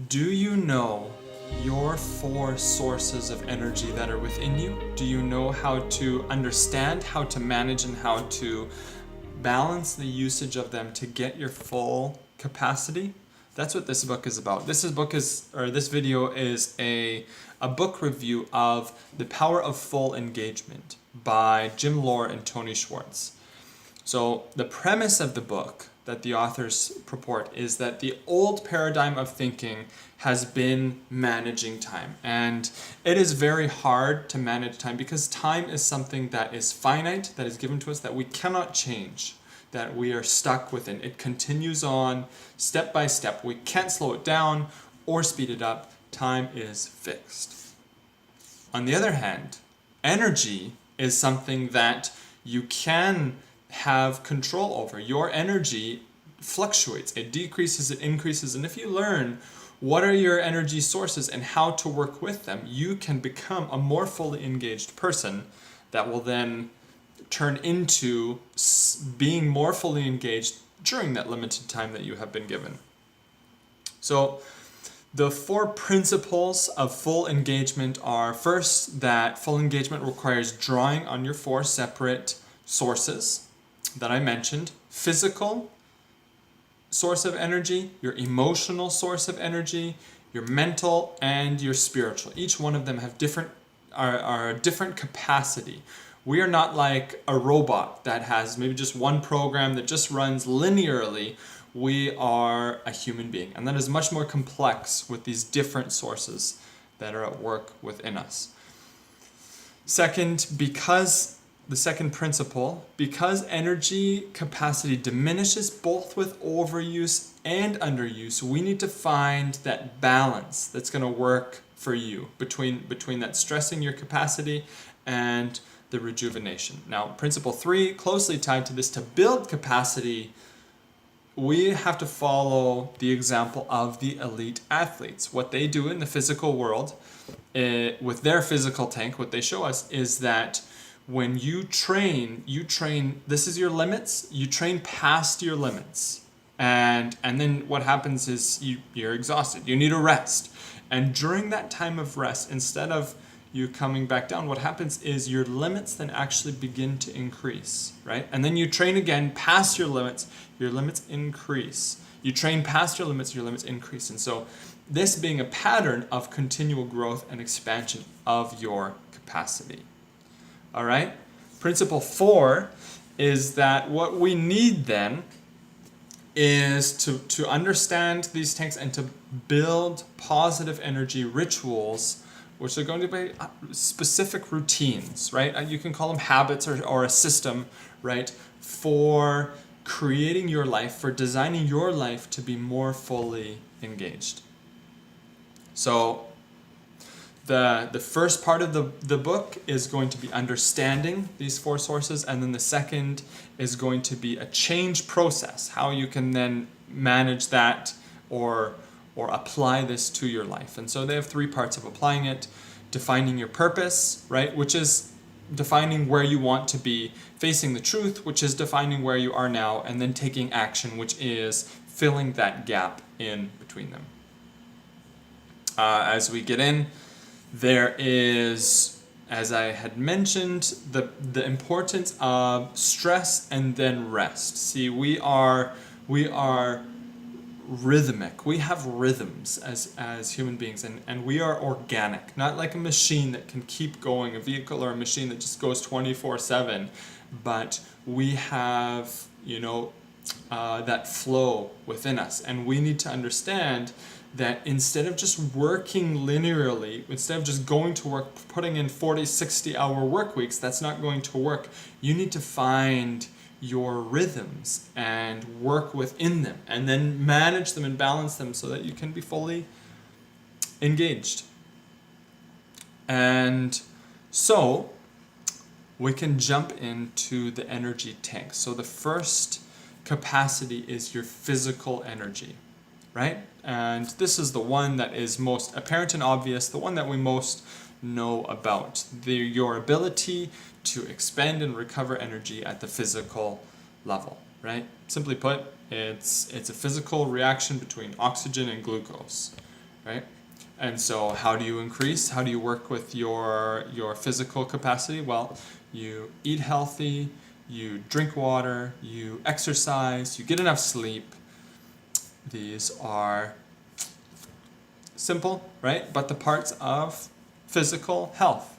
Do you know your four sources of energy that are within you? Do you know how to understand, how to manage, and how to balance the usage of them to get your full capacity? That's what this book is about. This video is a book review of The Power of Full Engagement by Jim Lohr and Tony Schwartz. So the premise of the book that the authors purport is that the old paradigm of thinking has been managing time. And it is very hard to manage time because time is something that is finite, that is given to us, that we cannot change, that we are stuck within. It continues on step by step. We can't slow it down or speed it up. Time is fixed. On the other hand, energy is something that you can have control over. Your energy fluctuates. It decreases, it increases, and if you learn what are your energy sources and how to work with them, you can become a more fully engaged person that will then turn into being more fully engaged during that limited time that you have been given. So the four principles of full engagement are, first, that full engagement requires drawing on your four separate sources that I mentioned: physical source of energy, your emotional source of energy, your mental, and your spiritual. Each one of them have are a different capacity. We are not like a robot that has maybe just one program that just runs linearly. We are a human being, and that is much more complex with these different sources that are at work within us. Second, the second principle, because energy capacity diminishes both with overuse and underuse, we need to find that balance that's going to work for you between that stressing your capacity and the rejuvenation. Now, principle 3, closely tied to this, to build capacity, we have to follow the example of the elite athletes. What they do in the physical world, with their physical tank, what they show us is that when you train, this is your limits, you train past your limits. And then what happens is you're exhausted, you need a rest. And during that time of rest, instead of you coming back down, what happens is your limits then actually begin to increase, right? And then you train again past your limits increase. You train past your limits increase. And so this being a pattern of continual growth and expansion of your capacity. All right? Principle 4 is that what we need then is to understand these tanks and to build positive energy rituals, which are going to be specific routines, right? You can call them habits or a system, right? For creating your life, for designing your life to be more fully engaged. So the first part of the book is going to be understanding these four sources, and then the second is going to be a change process, how you can then manage that or apply this to your life. And so they have 3 parts of applying it: defining your purpose, right, which is defining where you want to be; facing the truth, which is defining where you are now; and then taking action, which is filling that gap in between them. As we get in, there is, as I had mentioned, the importance of stress and then rest. See, we are rhythmic. We have rhythms as human beings, and we are organic, not like a machine that can keep going, a vehicle or a machine that just goes 24/7, but we have, that flow within us, and we need to understand that instead of just working linearly, instead of just going to work, putting in 40, 60-hour work weeks, that's not going to work. You need to find your rhythms and work within them, and then manage them and balance them so that you can be fully engaged. And so we can jump into the energy tank. So the first capacity is your physical energy, right? And this is the one that is most apparent and obvious, the one that we most know about. Your ability to expend and recover energy at the physical level, right? Simply put, it's a physical reaction between oxygen and glucose. right? And so how do you increase? How do you work with your physical capacity? Well, you eat healthy, you drink water, you exercise, you get enough sleep. These are simple, right? But the parts of physical health.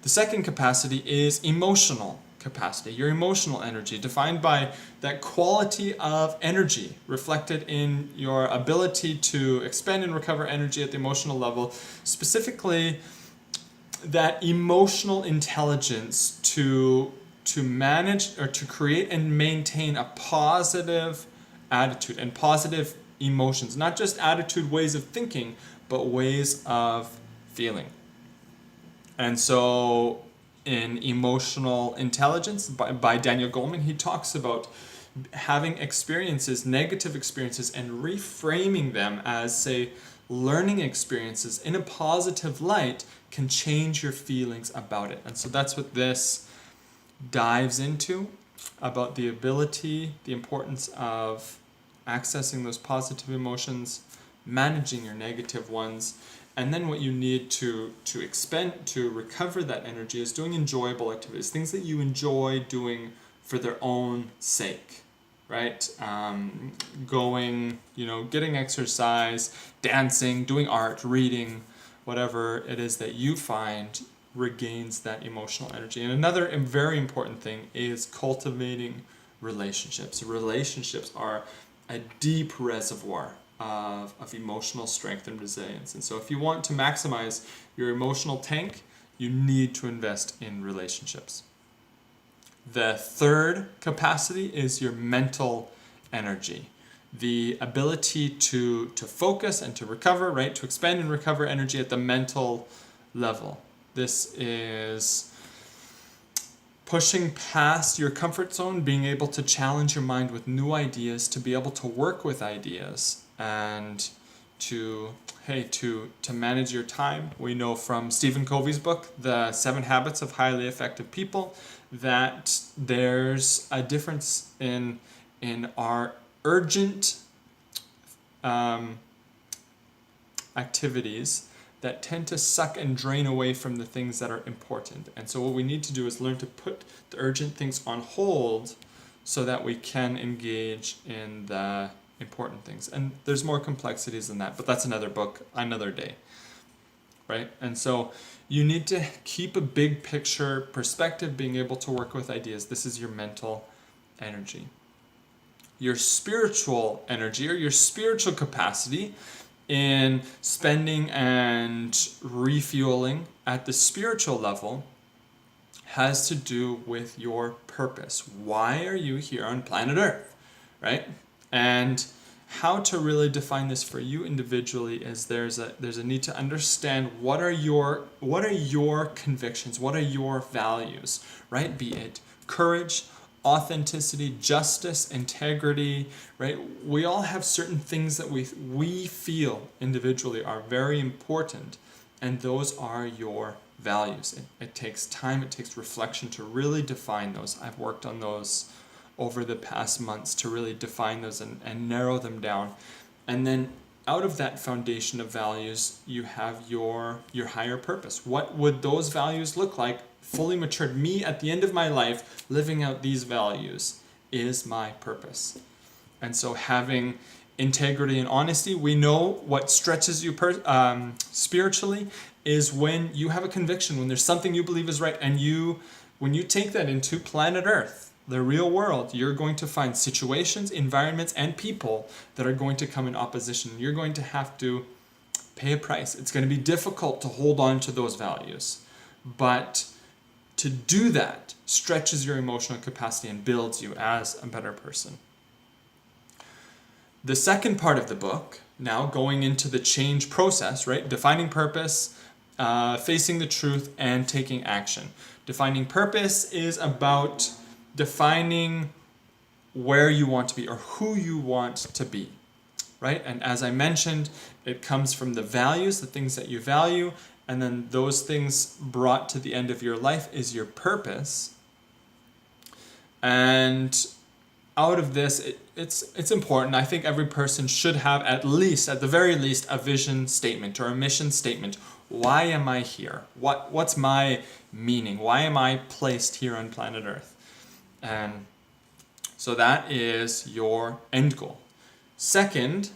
The second capacity is emotional capacity, your emotional energy, defined by that quality of energy reflected in your ability to expend and recover energy at the emotional level, specifically that emotional intelligence to manage or to create and maintain a positive attitude and positive emotions, not just attitude, ways of thinking, but ways of feeling. And so in Emotional Intelligence by Daniel Goleman, he talks about having experiences, negative experiences, and reframing them as, say, learning experiences in a positive light can change your feelings about it. And so that's what this dives into, about the ability, the importance of accessing those positive emotions, managing your negative ones, and then what you need to expend to recover that energy is doing enjoyable activities, things that you enjoy doing for their own sake, right? Going, getting exercise, dancing, doing art, reading, whatever it is that you find regains that emotional energy. And another very important thing is cultivating relationships. Relationships are a deep reservoir of emotional strength and resilience. And so if you want to maximize your emotional tank, you need to invest in relationships. The third capacity is your mental energy. The ability to focus and to recover, right? To expend and recover energy at the mental level. This is pushing past your comfort zone, being able to challenge your mind with new ideas, to be able to work with ideas, and to manage your time. We know from Stephen Covey's book, The 7 Habits of Highly Effective People, that there's a difference in our urgent activities that tend to suck and drain away from the things that are important. And so what we need to do is learn to put the urgent things on hold so that we can engage in the important things. And there's more complexities than that, but that's another book, another day, right? And so you need to keep a big picture perspective, being able to work with ideas. This is your mental energy. Your spiritual energy, or your spiritual capacity, in spending and refueling at the spiritual level, has to do with your purpose. Why are you here on planet Earth, right? And how to really define this for you individually is there's a need to understand what are your convictions, what are your values, right? Be it courage, authenticity, justice, integrity, right? We all have certain things that we feel individually are very important, and those are your values. It takes time, it takes reflection to really define those. I've worked on those over the past months to really define those and narrow them down. And then out of that foundation of values, you have your higher purpose. What would those values look like? Fully matured me at the end of my life, living out these values is my purpose. And so having integrity and honesty, we know what stretches you spiritually is when you have a conviction, when there's something you believe is right, and when you take that into planet Earth, the real world, you're going to find situations, environments, and people that are going to come in opposition. You're going to have to pay a price. It's going to be difficult to hold on to those values, but to do that stretches your emotional capacity and builds you as a better person. The second part of the book, now going into the change process, right? Defining purpose, facing the truth, and taking action. Defining purpose is about defining where you want to be or who you want to be, right? And as I mentioned, it comes from the values, the things that you value, and then those things brought to the end of your life is your purpose. And out of this, it's important. I think every person should have at the very least, a vision statement or a mission statement. Why am I here? What's my meaning? Why am I placed here on planet Earth? And so that is your end goal. Second,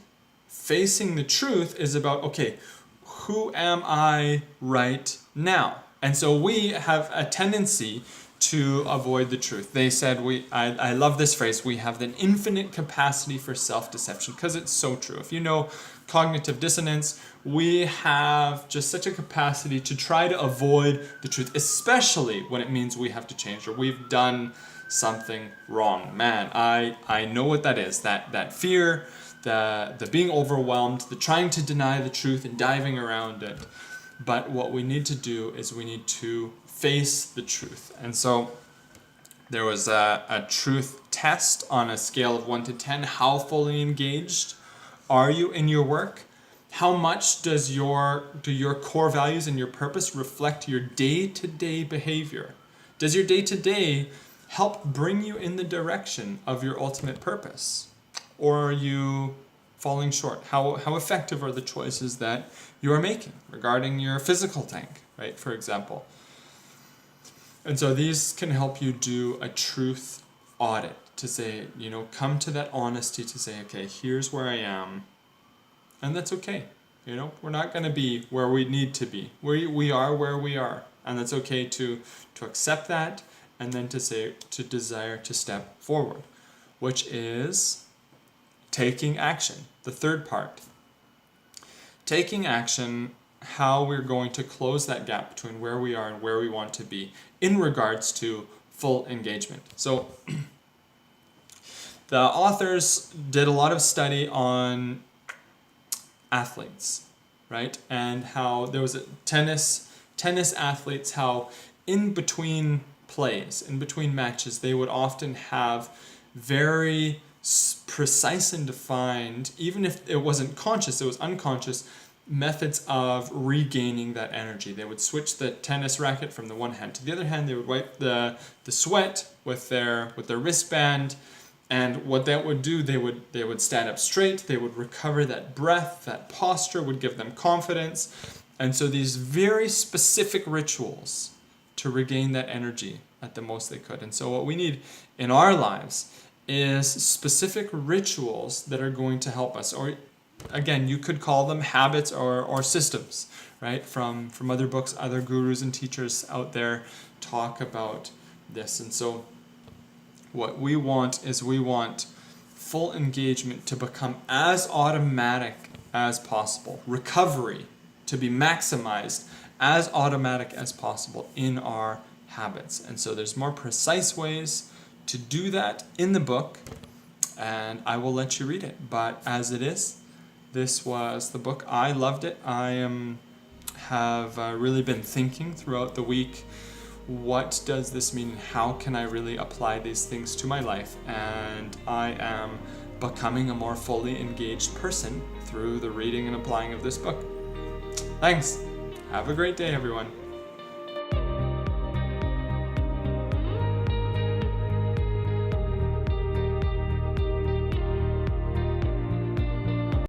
facing the truth is about, okay, who am I right now? And so we have a tendency to avoid the truth. They said, I love this phrase, we have an infinite capacity for self-deception, because it's so true. If you know cognitive dissonance, we have just such a capacity to try to avoid the truth, especially when it means we have to change or we've done something wrong. Man, I know what that is, that fear, the being overwhelmed, the trying to deny the truth and diving around it. But what we need to do is we need to face the truth. And so there was a truth test on a scale of 1 to 10. How fully engaged are you in your work? How much do your core values and your purpose reflect your day-to-day behavior? Does your day-to-day help bring you in the direction of your ultimate purpose? Or are you falling short? How effective are the choices that you are making regarding your physical tank, right, for example? And so these can help you do a truth audit to say, come to that honesty to say, okay, here's where I am, and that's okay. We're not going to be where we need to be. We are where we are, and that's okay to accept that, and then to desire to step forward, which is taking action. The third part. Taking action, how we're going to close that gap between where we are and where we want to be in regards to full engagement. So the authors did a lot of study on athletes, right? And how there was a tennis athletes, how in between plays, in between matches, they would often have very precise and defined, even if it wasn't conscious, it was unconscious, methods of regaining that energy. They would switch the tennis racket from the one hand to the other hand. They would wipe the sweat with their wristband, and what that would do, they would stand up straight. They would recover that breath, that posture would give them confidence, and so these very specific rituals to regain that energy at the most they could. And so what we need in our lives is specific rituals that are going to help us, or again, you could call them habits or systems, right? From other books, other gurus and teachers out there talk about this. And so what we want is full engagement to become as automatic as possible. Recovery to be maximized as automatic as possible in our habits. And so there's more precise ways to do that in the book, and I will let you read it. But as it is, this was the book. I loved it. I have really been thinking throughout the week, what does this mean? How can I really apply these things to my life? And I am becoming a more fully engaged person through the reading and applying of this book. Thanks. Have a great day, everyone.